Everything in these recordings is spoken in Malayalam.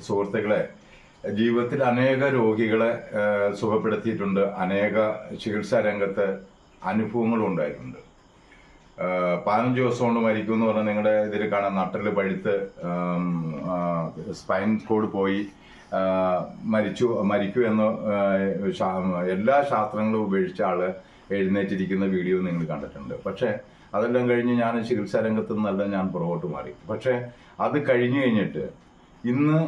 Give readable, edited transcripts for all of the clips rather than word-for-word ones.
സുഹൃത്തുക്കളെ, ജീവിതത്തിൽ അനേക രോഗികളെ സുഖപ്പെടുത്തിയിട്ടുണ്ട്. അനേക ചികിത്സാ രംഗത്ത് അനുഭവങ്ങളും ഉണ്ടായിട്ടുണ്ട്. 15 ദിവസം കൊണ്ട് മരിക്കും എന്ന് പറഞ്ഞാൽ നിങ്ങളുടെ ഇതിൽ കാണാൻ നട്ടൽ പഴുത്ത് സ്പൈൻ കോഡ് പോയി മരിക്കൂ എന്ന് എല്ലാ ശാസ്ത്രങ്ങളും ഉപേക്ഷിച്ച ആള് എഴുന്നേറ്റിരിക്കുന്ന വീഡിയോ നിങ്ങൾ കണ്ടിട്ടുണ്ട്. പക്ഷേ അതെല്ലാം കഴിഞ്ഞ് ഞാൻ ചികിത്സാ രംഗത്തു നിന്നല്ല ഞാൻ പുറകോട്ട് മാറി. പക്ഷേ അത് കഴിഞ്ഞു കഴിഞ്ഞിട്ട് ഇന്ന്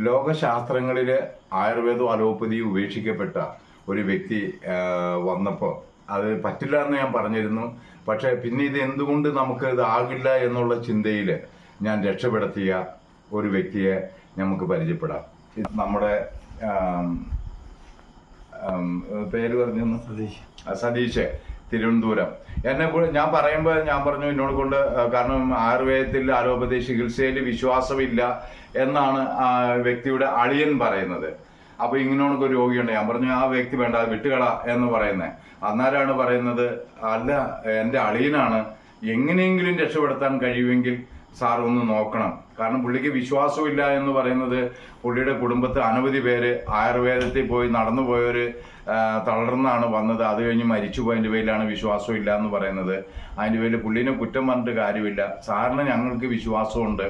ലോകശാസ്ത്രങ്ങളിൽ ആയുർവേദവും അലോപ്പതിയും ഉപേക്ഷിക്കപ്പെട്ട ഒരു വ്യക്തി വന്നപ്പോൾ അത് പറ്റില്ല എന്ന് ഞാൻ പറഞ്ഞിരുന്നു. പക്ഷേ പിന്നെ ഇത് എന്തുകൊണ്ട് നമുക്ക് ഇത് ആകില്ല എന്നുള്ള ചിന്തയിൽ ഞാൻ രക്ഷപ്പെടുത്തിയ ഒരു വ്യക്തിയെ നമുക്ക് പരിചയപ്പെടാം. നമ്മുടെ പേര് പറഞ്ഞു സതീഷ്, തിരുവനന്തപുരം. ഞാൻ പറയുമ്പോൾ ഞാൻ പറഞ്ഞു എന്നോട് കൊണ്ട്, കാരണം ആയുർവേദത്തിൽ അലോപ്പതി ചികിത്സയിൽ വിശ്വാസമില്ല എന്നാണ് വ്യക്തിയുടെ അളിയൻ പറയുന്നത്. അപ്പൊ ഇങ്ങനെയൊക്കെ ഒരു രോഗിയുണ്ട്. ഞാൻ പറഞ്ഞു ആ വ്യക്തി വേണ്ട, അത് വിട്ടുകള എന്ന് പറയുന്നത്. അന്നേരമാണ് പറയുന്നത്, അല്ല എൻ്റെ അളിയനാണ്, എങ്ങനെയെങ്കിലും രക്ഷപ്പെടുത്താൻ കഴിയുമെങ്കിൽ സാർ ഒന്ന് നോക്കണം. കാരണം പുള്ളിക്ക് വിശ്വാസമില്ല എന്ന് പറയുന്നത് പുള്ളിയുടെ കുടുംബത്ത് അനവധി പേര് ആയുർവേദത്തിൽ പോയി നടന്നു പോയവര് തളർന്നാണ് വന്നത്. അത് കഴിഞ്ഞ് മരിച്ചുപോയതിൻ്റെ പേരിലാണ് വിശ്വാസമില്ല എന്ന് പറയുന്നത്. അതിൻ്റെ പേരിൽ പുള്ളിനെ കുറ്റം പറഞ്ഞിട്ട് കാര്യമില്ല. സാറിന് ഞങ്ങൾക്ക് വിശ്വാസമുണ്ട്,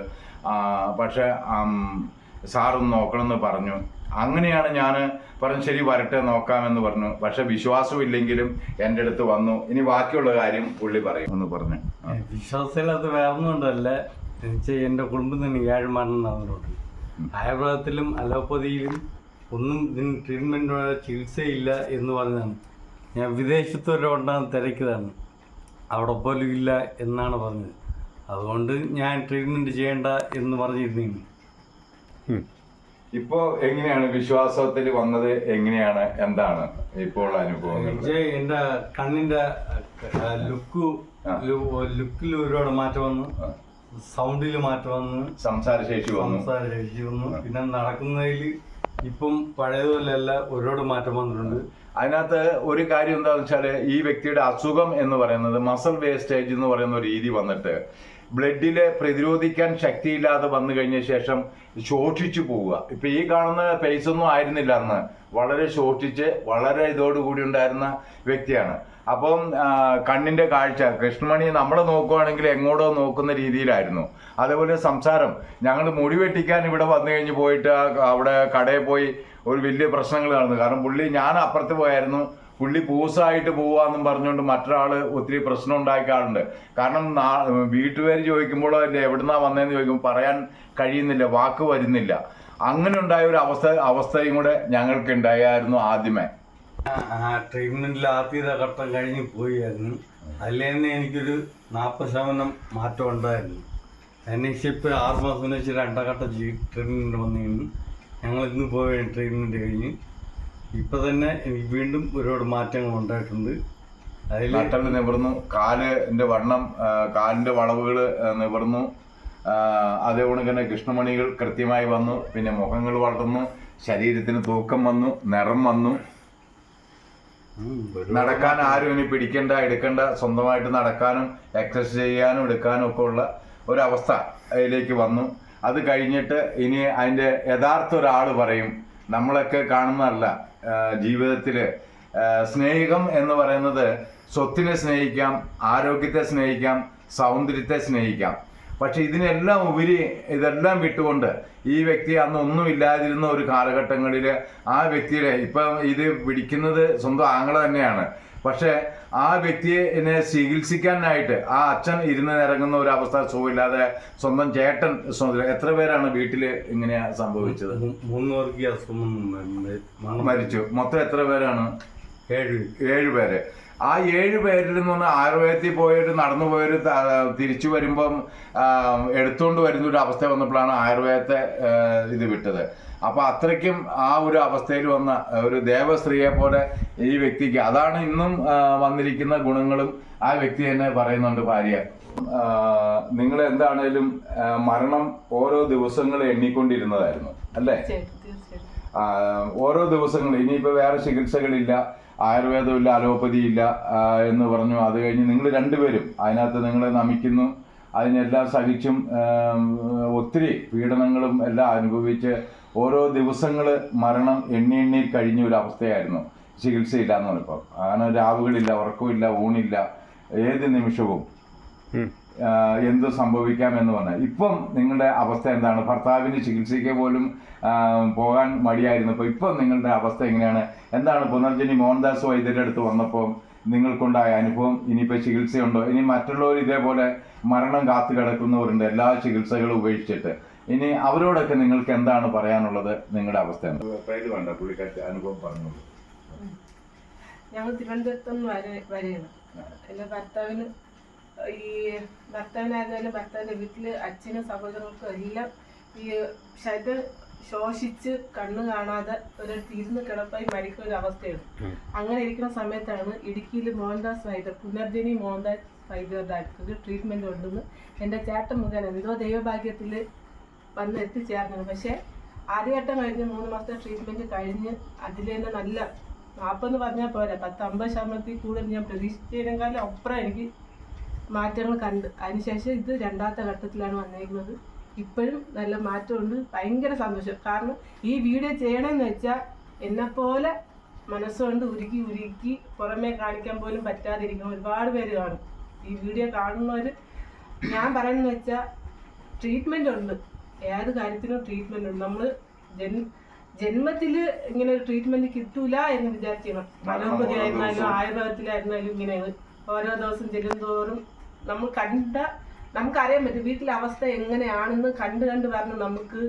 പക്ഷെ സാറൊന്ന് നോക്കണമെന്ന് പറഞ്ഞു. അങ്ങനെയാണ് ഞാൻ പറഞ്ഞു ശരി വരട്ടെ നോക്കാമെന്ന് പറഞ്ഞു. പക്ഷെ വിശ്വാസമില്ലെങ്കിലും എൻ്റെ അടുത്ത് വന്നു. ഇനി ബാക്കിയുള്ള കാര്യം പുള്ളി പറയും എന്ന് പറഞ്ഞു. വിശ്വാസമില്ലാത്ത വേറൊന്നുകൊണ്ടല്ല, എൻ്റെ കുടുംബം തന്നെ ഏഴുമാനം നടന്നിട്ടുണ്ട്. ആയുർവേദത്തിലും അലോപ്പതിയിലും ഒന്നും ഇതിന് ട്രീറ്റ്മെൻറ്റ് ചികിത്സയില്ല എന്ന് പറഞ്ഞാണ്. ഞാൻ വിദേശത്തൊരുകൊണ്ടാണ് തിരക്കിയതാണ്, അവിടെ പോലും ഇല്ല എന്നാണ് പറഞ്ഞത്. അതുകൊണ്ട് ഞാൻ ട്രീറ്റ്മെൻറ്റ് ചെയ്യേണ്ട എന്ന് പറഞ്ഞിരുന്നു. ഇപ്പോ എങ്ങനെയാണ് വിശ്വാസത്തിൽ വന്നത്? എങ്ങനെയാണ്, എന്താണ് ഇപ്പോൾ അനുഭവങ്ങൾ? എന്റെ കണ്ണിന്റെ ലുക്കിൽ ഒരുപാട് മാറ്റം വന്നു, സൗണ്ടിൽ മാറ്റം വന്നു, സംസാരശേഷി വന്നു. പിന്നെ നടക്കുന്നതിൽ ഇപ്പം പഴയതുപോലെയല്ല, ഒരുപാട് മാറ്റം വന്നിട്ടുണ്ട്. അതിനകത്ത് ഒരു കാര്യം എന്താണെന്ന് വെച്ചാല്, ഈ വ്യക്തിയുടെ അസുഖം എന്ന് പറയുന്നത് മസിൽ വേസ്റ്റേജ് എന്ന് പറയുന്ന ഒരു രീതി വന്നിട്ട് ബ്ലഡില് പ്രതിരോധിക്കാൻ ശക്തിയില്ലാതെ വന്നു കഴിഞ്ഞ ശേഷം ശോഷിച്ചു പോവുക. ഇപ്പൊ ഈ കാണുന്ന ഫേസ് ഒന്നും ആയിരുന്നില്ല അന്ന്, വളരെ ശോഷിച്ച് വളരെ ഇതോടുകൂടി ഉണ്ടായിരുന്ന വ്യക്തിയാണ്. അപ്പം കണ്ണിന്റെ കാഴ്ച, കൃഷ്ണമണി നമ്മളെ നോക്കുവാണെങ്കിൽ എങ്ങോട്ടോ നോക്കുന്ന രീതിയിലായിരുന്നു. അതേപോലെ സംസാരം, ഞങ്ങൾ മുടി വെട്ടിക്കാൻ ഇവിടെ വന്നു കഴിഞ്ഞ് പോയിട്ട് അവിടെ കടയിൽ പോയി ഒരു വലിയ പ്രശ്നങ്ങൾ നടന്നു. കാരണം പുള്ളി, ഞാൻ അപ്പുറത്ത് പോയായിരുന്നു, പുള്ളി പൂസായിട്ട് പോവാന്നും പറഞ്ഞുകൊണ്ട് മറ്റൊരാള് ഒത്തിരി പ്രശ്നം ഉണ്ടാക്കാറുണ്ട്. കാരണം വീട്ടുപേര് ചോദിക്കുമ്പോൾ എവിടുന്നാ വന്നതെന്ന് ചോദിക്കുമ്പോൾ പറയാൻ കഴിയുന്നില്ല, വാക്ക് വരുന്നില്ല. അങ്ങനെ ഉണ്ടായ ഒരു അവസ്ഥയും കൂടെ ഞങ്ങൾക്ക് ഉണ്ടായിരുന്നു ആദ്യമേ. ട്രീറ്റ്മെന്റിൽ ആദ്യത്തെ ഘട്ടം കഴിഞ്ഞ് പോയായിരുന്നു. അതിൽ തന്നെ എനിക്കൊരു 40% മാറ്റം ഉണ്ടായിരുന്നു. അതിനുശേഷം 6 മാസം വെച്ച് 2 ഘട്ടം ട്രീറ്റ്മെന്റ് വന്നിരുന്നു. ഞങ്ങൾ ഇന്ന് പോയ ട്രീറ്റ്മെന്റ് കഴിഞ്ഞ് ഇപ്പൊ തന്നെ എനിക്ക് വീണ്ടും ഒരുപാട് മാറ്റങ്ങൾ ഉണ്ടായിട്ടുണ്ട്. അതിൽ നട്ടല് നിവർന്നു, കാലിന്റെ വണ്ണം, കാലിന്റെ വളവുകൾ നിവർന്നു. അതേപോലെ തന്നെ കൃഷ്ണമണികൾ കൃത്യമായി വന്നു. പിന്നെ മുഖങ്ങൾ വളർന്നു, ശരീരത്തിന് തൂക്കം വന്നു, നിറം വന്നു. നടക്കാൻ ആരും ഇനി പിടിക്കണ്ട, എടുക്കണ്ട, സ്വന്തമായിട്ട് നടക്കാനും എക്സസൈസ് ചെയ്യാനും എടുക്കാനും ഒക്കെ ഉള്ള ഒരവസ്ഥ അതിലേക്ക് വന്നു. അത് കഴിഞ്ഞിട്ട് ഇനി അതിന്റെ യഥാർത്ഥ ഒരാള് പറയും, നമ്മളൊക്കെ കാണുന്നതല്ല. ജീവിതത്തില് സ്നേഹികം എന്ന് പറയുന്നത് സ്വത്തിനെ സ്നേഹിക്കാം, ആരോഗ്യത്തെ സ്നേഹിക്കാം, സൗന്ദര്യത്തെ സ്നേഹിക്കാം. പക്ഷെ ഇതിനെല്ലാം ഉപരി ഇതെല്ലാം വിട്ടുകൊണ്ട് ഈ വ്യക്തി അന്ന് ഒന്നുമില്ലാതിരുന്ന ഒരു കാലഘട്ടങ്ങളിൽ ആ വ്യക്തിയുടെ, ഇപ്പം ഇത് പിടിക്കുന്നത് സ്വന്തം ആങ്ങള തന്നെയാണ്. പക്ഷെ ആ വ്യക്തിയെ ചികിത്സിക്കാനായിട്ട് ആ അച്ഛൻ ഇരുന്ന് ഇറങ്ങുന്ന ഒരു അവസ്ഥ, സുഖമില്ലാതെ സ്വന്തം ചേട്ടൻ. എത്ര പേരാണ് വീട്ടില് ഇങ്ങനെയാ സംഭവിച്ചത്? 3 പേർക്ക് മരിച്ചു. മൊത്തം എത്ര പേരാണ്? 7 പേര്. ആ 7 പേരിൽ നിന്ന് ആയുർവേദത്തിൽ പോയിട്ട് നടന്നു പോയൊരു തിരിച്ചു വരുമ്പം എടുത്തുകൊണ്ട് വരുന്ന ഒരു അവസ്ഥ വന്നപ്പോഴാണ് ആയുർവേദത്തെ ഇത് വിട്ടത്. അപ്പൊ അത്രയ്ക്കും ആ ഒരു അവസ്ഥയിൽ വന്ന ഒരു ദേവസ്ത്രീയെ പോലെ ഈ വ്യക്തിക്ക്, അതാണ് ഇന്നും വന്നിരിക്കുന്ന ഗുണങ്ങളും ആ വ്യക്തി തന്നെ പറയുന്നുണ്ട്. ഭാര്യ, നിങ്ങൾ എന്താണേലും മരണം ഓരോ ദിവസങ്ങൾ എണ്ണിക്കൊണ്ടിരുന്നതായിരുന്നു അല്ലേ? ഓരോ ദിവസങ്ങൾ, ഇനിയിപ്പോ വേറെ ചികിത്സകളില്ല, ആയുർവേദമില്ല, അലോപ്പതി ഇല്ല എന്ന് പറഞ്ഞു. അത് കഴിഞ്ഞ് നിങ്ങൾ രണ്ടുപേരും അതിനകത്ത് നിങ്ങളെ നമിക്കുന്നു. അതിനെല്ലാം സഹിച്ചും ഒത്തിരി പീഡനങ്ങളും എല്ലാം അനുഭവിച്ച് ഓരോ ദിവസങ്ങൾ മരണം എണ്ണി കഴിഞ്ഞ ഒരു അവസ്ഥയായിരുന്നു. ചികിത്സയില്ല എന്ന് പറഞ്ഞപ്പോൾ അങ്ങനെ രാവുകളില്ല, ഉറക്കമില്ല, ഊണില്ല, ഏത് നിമിഷവും എന്ത് സംഭവിക്കാം എന്ന് പറഞ്ഞാൽ. ഇപ്പം നിങ്ങളുടെ അവസ്ഥ എന്താണ്? ഭർത്താവിന് ചികിത്സയ്ക്ക് പോലും പോകാൻ മടിയായിരുന്നു. ഇപ്പം നിങ്ങളുടെ അവസ്ഥ എങ്ങനെയാണ്? എന്താണ് പുനർജനി മോഹൻദാസ് വൈദ്യരുടെ അടുത്ത് വന്നപ്പോൾ നിങ്ങൾക്കുണ്ടായ അനുഭവം? ഇനിയിപ്പോൾ ചികിത്സയുണ്ടോ? ഇനി മറ്റുള്ളവർ ഇതേപോലെ മരണം കാത്തു കിടക്കുന്നവരുണ്ട് എല്ലാ ചികിത്സകളും ഉപേക്ഷിച്ചിട്ട്. ഇനി അവരോടൊക്കെ നിങ്ങൾക്ക് എന്താണ് പറയാനുള്ളത്? നിങ്ങളുടെ അവസ്ഥ വേണ്ട പുള്ളിക്കാറ്റ് അനുഭവം പറഞ്ഞോളൂ. ഞങ്ങൾ തിരുവനന്തപുരത്തുനിന്ന് വരെയാണ്. എൻ്റെ ഭർത്താവിനായിരുന്നാലും ഭർത്താവിൻ്റെ വീട്ടില് അച്ഛനും സഹോദരങ്ങൾക്കും എല്ലാം ഈ ശരീരം ശോഷിച്ച് കണ്ണു കാണാതെ ഒരിടത്ത് ഇരുന്ന് കിടപ്പായി മരിക്കുന്ന ഒരു അവസ്ഥയാണ്. അങ്ങനെ ഇരിക്കുന്ന സമയത്താണ് ഇടുക്കിയിൽ മോഹൻദാസ് വൈദ്യർ, പുനർജനി മോഹൻദാസ് വൈദ്യരുടെ അടുത്തൊരു ട്രീറ്റ്മെന്റ് ഉണ്ടെന്ന് എൻ്റെ ചേട്ടൻ മുഖേന എന്തോ ദൈവഭാഗ്യത്തിൽ വന്ന് എത്തിച്ചേർന്നത്. പക്ഷേ ആദ്യഘട്ടം കഴിഞ്ഞ് 3 മാസത്തെ ട്രീറ്റ്മെന്റ് കഴിഞ്ഞ് അതിൽ തന്നെ നല്ല 40 പറഞ്ഞാൽ പോരാ, 10-50% കൂടുതൽ ഞാൻ പ്രതീക്ഷിച്ചതിനേക്കാളും അപ്പുറം എനിക്ക് മാറ്റങ്ങൾ കണ്ട്. അതിനുശേഷം ഇത് 2ാമത്തെ ഘട്ടത്തിലാണ് വന്നിരിക്കുന്നത്. ഇപ്പോഴും നല്ല മാറ്റമുണ്ട്. ഭയങ്കര സന്തോഷം. കാരണം ഈ വീഡിയോ ചെയ്യണമെന്ന് വെച്ചാൽ എന്നെപ്പോലെ മനസ്സുകൊണ്ട് ഉരുക്കി പുറമേ കാണിക്കാൻ പോലും പറ്റാതിരിക്കുന്ന ഒരുപാട് പേര് കാണും. ഈ വീഡിയോ കാണുന്നവർ ഞാൻ പറയുന്നത് വെച്ചാൽ ട്രീറ്റ്മെൻ്റ് ഉണ്ട്, ഏത് കാര്യത്തിനും ട്രീറ്റ്മെൻ്റ് ഉണ്ട്. നമ്മൾ ജന്മത്തിൽ ഇങ്ങനെ ഒരു ട്രീറ്റ്മെന്റ് കിട്ടൂല എന്ന് വിചാരിക്കണം. അലോപ്പതി ആയിരുന്നാലും ആയുർവേദത്തിലായിരുന്നാലും ഇങ്ങനെയാണ്. ഓരോ ദിവസം ചെല്ലുന്തോറും നമുക്കറിയാൻ പറ്റും വീട്ടിലെ അവസ്ഥ എങ്ങനെയാണെന്ന് കണ്ട് പറഞ്ഞ് നമുക്ക്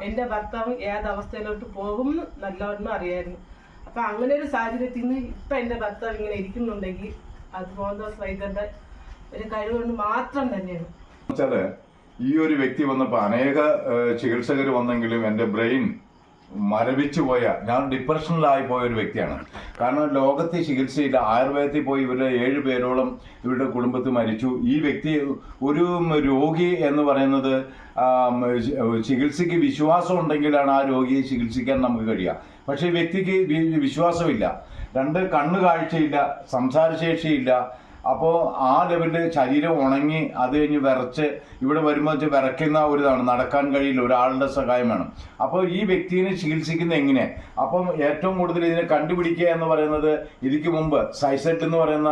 എൻ്റെ ഭർത്താവ് ഏത് അവസ്ഥയിലോട്ട് പോകും നല്ലവണ്ണം അറിയായിരുന്നു. അപ്പം അങ്ങനെ ഒരു സാഹചര്യത്തിൽ നിന്ന് ഇപ്പം എൻ്റെ ഭർത്താവ് ഇങ്ങനെ ഇരിക്കുന്നുണ്ടെങ്കിൽ അത് മോഹൻദാസ് വൈദ്യരുടെ ഒരു കഴിവുകൊണ്ട് മാത്രം തന്നെയാണ്. ഈ ഒരു വ്യക്തി വന്നപ്പോൾ അനേക ചികിത്സകർ വന്നെങ്കിലും എൻ്റെ ബ്രെയിൻ മരവിച്ചു പോയ, ഞാൻ ഡിപ്രഷനിലായി പോയ ഒരു വ്യക്തിയാണ്. കാരണം ലോകത്തെ ചികിത്സയില്ല. ആയുർവേദത്തിൽ പോയി ഇവരുടെ 7 പേരോളം ഇവരുടെ കുടുംബത്തിൽ മരിച്ചു. ഈ വ്യക്തി ഒരു രോഗി എന്ന് പറയുന്നത് ചികിത്സയ്ക്ക് വിശ്വാസം ഉണ്ടെങ്കിലാണ് ആ രോഗിയെ ചികിത്സിക്കാൻ നമുക്ക് കഴിയുക. പക്ഷേ ഈ വ്യക്തിക്ക് വിശ്വാസമില്ല, 2 കണ്ണ് കാഴ്ചയില്ല, സംസാരശേഷിയില്ല. അപ്പോൾ ആ ലെവലിൽ ശരീരം ഉണങ്ങി അത് കഴിഞ്ഞ് വിറച്ച് ഇവിടെ വരുമ്പോൾ വിറയ്ക്കുന്ന ഒരിതാണ്. നടക്കാൻ കഴിയില്ല, ഒരാളുടെ സഹായം വേണം. അപ്പോൾ ഈ വ്യക്തിയെ ചികിത്സിക്കുന്ന എങ്ങനെ? അപ്പം ഏറ്റവും കൂടുതൽ ഇതിനെ കണ്ടുപിടിക്കുക എന്ന് പറയുന്നത് ഇതിക്ക് മുമ്പ് സൈസെറ്റ് എന്ന് പറയുന്ന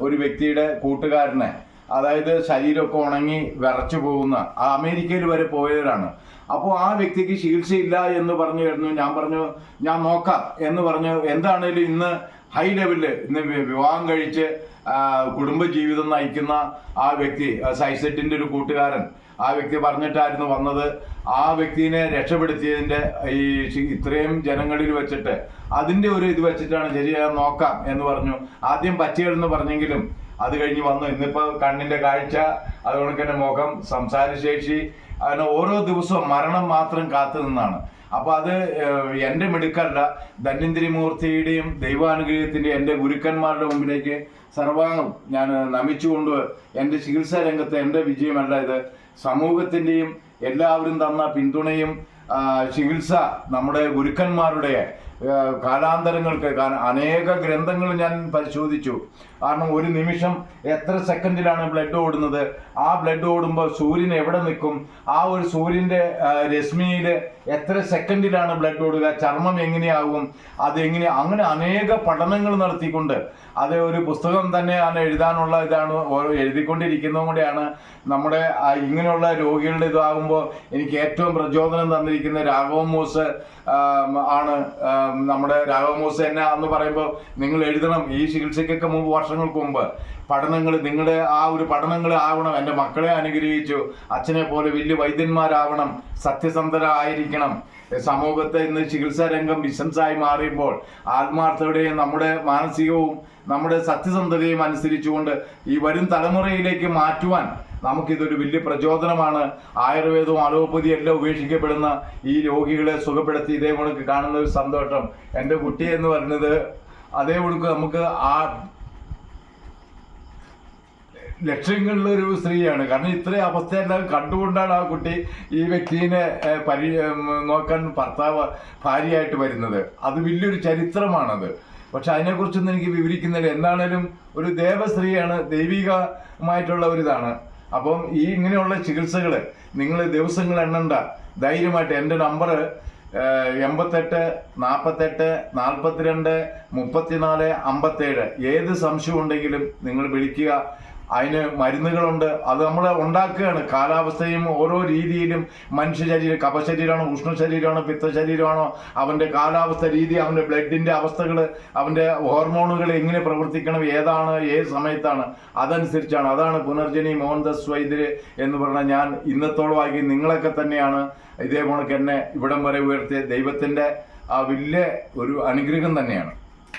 ഒരു വ്യക്തിയുടെ കൂട്ടുകാരനെ, അതായത് ശരീരമൊക്കെ ഉണങ്ങി വിറച്ചു പോകുന്ന, അമേരിക്കയിൽ വരെ പോയവരാണ്. അപ്പോൾ ആ വ്യക്തിക്ക് ചികിത്സയില്ല എന്ന് പറഞ്ഞു കഴിഞ്ഞു. ഞാൻ പറഞ്ഞു ഞാൻ നോക്കാം എന്ന് പറഞ്ഞു. എന്താണേലും ഇന്ന് ഹൈ ലെവലിൽ ഇന്ന് വിവാഹം കഴിച്ച് കുടുംബജീവിതം നയിക്കുന്ന ആ വ്യക്തി, സൈസെറ്റിൻ്റെ ഒരു കൂട്ടുകാരൻ, ആ വ്യക്തി പറഞ്ഞിട്ടായിരുന്നു വന്നത്. ആ വ്യക്തിനെ രക്ഷപ്പെടുത്തിയതിൻ്റെ ഈ ഇത്രയും ജനങ്ങളിൽ വെച്ചിട്ട് അതിൻ്റെ ഒരു ഇത് വെച്ചിട്ടാണ് ശരി നോക്കാം എന്ന് പറഞ്ഞു. ആദ്യം പറ്റിയെന്ന് പറഞ്ഞെങ്കിലും അത് കഴിഞ്ഞ് വന്നു. ഇന്നിപ്പോൾ കണ്ണിൻ്റെ കാഴ്ച, അതുകൊണ്ട് തന്നെ മുഖം, സംസാരശേഷി, അങ്ങനെ ഓരോ ദിവസവും മരണം മാത്രം കാത്തു നിന്നാണ്. അപ്പോൾ അത് എൻ്റെ മിടുക്കല്ല, ധന്വന്തരിമൂർത്തിയുടെയും ദൈവാനുഗ്രഹത്തിൻ്റെയും എൻ്റെ ഗുരുക്കന്മാരുടെ മുമ്പിലേക്ക് സർവാംഗം ഞാൻ നമിച്ചുകൊണ്ട്, എൻ്റെ ചികിത്സാ രംഗത്ത് എൻ്റെ വിജയമല്ല ഇത്, സമൂഹത്തിൻ്റെയും എല്ലാവരും തന്ന പിന്തുണയും ചികിത്സ നമ്മുടെ ഗുരുക്കന്മാരുടെ കാലാന്തരങ്ങൾക്ക് അനേക ഗ്രന്ഥങ്ങൾ ഞാൻ പരിശോധിച്ചു. കാരണം ഒരു നിമിഷം എത്ര സെക്കൻഡിലാണ് ബ്ലഡ് ഓടുന്നത്, ആ ബ്ലഡ് ഓടുമ്പോൾ സൂര്യൻ എവിടെ നിൽക്കും, ആ ഒരു സൂര്യൻ്റെ രശ്മിയിൽ എത്ര സെക്കൻഡിലാണ് ബ്ലഡ് ഓടുക, ചർമ്മം എങ്ങനെയാകും, അതെങ്ങനെ, അങ്ങനെ അനേക പഠനങ്ങൾ നടത്തിക്കൊണ്ട് അത് ഒരു പുസ്തകം തന്നെയാണ് എഴുതാനുള്ള ഇതാണ് എഴുതിക്കൊണ്ടിരിക്കുന്നതും കൂടെയാണ്. നമ്മുടെ ഇങ്ങനെയുള്ള രോഗികളുടെ ഇതാകുമ്പോൾ എനിക്ക് ഏറ്റവും പ്രചോദനം തന്നിരിക്കുന്ന രാഘവമൂസ് ആണ്. നമ്മുടെ രാഘവമൂസ് എന്നെ അന്ന് പറയുമ്പോൾ നിങ്ങൾ എഴുതണം, ഈ ചികിത്സയ്ക്കൊക്കെ മുമ്പ് വർഷങ്ങൾക്ക് മുമ്പ് പഠനങ്ങൾ, നിങ്ങളുടെ ആ ഒരു പഠനങ്ങൾ ആവണം, എൻ്റെ മക്കളെ അനുഗ്രഹിച്ചു, അച്ഛനെ പോലെ വലിയ വൈദ്യന്മാരാവണം, സത്യസന്ധരായിരിക്കണം. സമൂഹത്തെ ഇന്ന് ചികിത്സാ രംഗം ബിസിനസ്സായി മാറിയപ്പോൾ ആത്മാർത്ഥതയുടെയും നമ്മുടെ മാനസികവും നമ്മുടെ സത്യസന്ധതയും അനുസരിച്ചുകൊണ്ട് ഈ വരും തലമുറയിലേക്ക് മാറ്റുവാൻ നമുക്കിതൊരു വലിയ പ്രചോദനമാണ്. ആയുർവേദവും അലോപ്പതിയും എല്ലാം ഉപേക്ഷിക്കപ്പെടുന്ന ഈ രോഗികളെ സുഖപ്പെടുത്തി ഇതേ കണക്ക് കാണുന്ന ഒരു സന്തോഷം. എൻ്റെ കുട്ടി എന്ന് പറയുന്നത് അതേ കണക്ക് നമുക്ക് ആ ലക്ഷ്യങ്ങളിലൊരു സ്ത്രീയാണ്. കാരണം ഇത്രയും അവസ്ഥയെല്ലാം കണ്ടുകൊണ്ടാണ് ആ കുട്ടി ഈ വ്യക്തിനെ നോക്കാൻ ഭാര്യയായിട്ട് വരുന്നത്. അത് വലിയൊരു ചരിത്രമാണത്. പക്ഷെ അതിനെക്കുറിച്ചൊന്നും എനിക്ക് വിവരിക്കുന്നില്ല. എന്താണേലും ഒരു ദേവസ്ത്രീയാണ്, ദൈവികമായിട്ടുള്ള ഒരിതാണ്. അപ്പം ഈ ഇങ്ങനെയുള്ള ചികിത്സകൾ നിങ്ങൾ ദിവസങ്ങൾ എണ്ണണ്ട, ധൈര്യമായിട്ട് എൻ്റെ നമ്പർ 88 48 42 34 57. ഏത് സംശയം ഉണ്ടെങ്കിലും നിങ്ങൾ വിളിക്കുക. അതിന് മരുന്നുകളുണ്ട്, അത് നമ്മൾ ഉണ്ടാക്കുകയാണ്. കാലാവസ്ഥയും ഓരോ രീതിയിലും മനുഷ്യ ശരീരം കഫശരീരമാണോ, ഉഷ്ണശരീരമാണോ, പിത്തശരീരമാണോ, അവൻ്റെ കാലാവസ്ഥ രീതി, അവൻ്റെ ബ്ലഡിൻ്റെ അവസ്ഥകൾ, അവൻ്റെ ഹോർമോണുകൾ എങ്ങനെ പ്രവർത്തിക്കണം, ഏതാണ്, ഏത് സമയത്താണ്, അതനുസരിച്ചാണ്. അതാണ് പുനർജനി മോഹൻദാസ് വൈദ്യര് എന്ന് പറഞ്ഞാൽ ഞാൻ ഇന്നത്തോളമാക്കി നിങ്ങളൊക്കെ തന്നെയാണ് ഇതേപോലെ എന്നെ ഇവിടം വരെ ഉയർത്തിയ ദൈവത്തിൻ്റെ ആ വലിയ ഒരു അനുഗ്രഹം തന്നെയാണ്.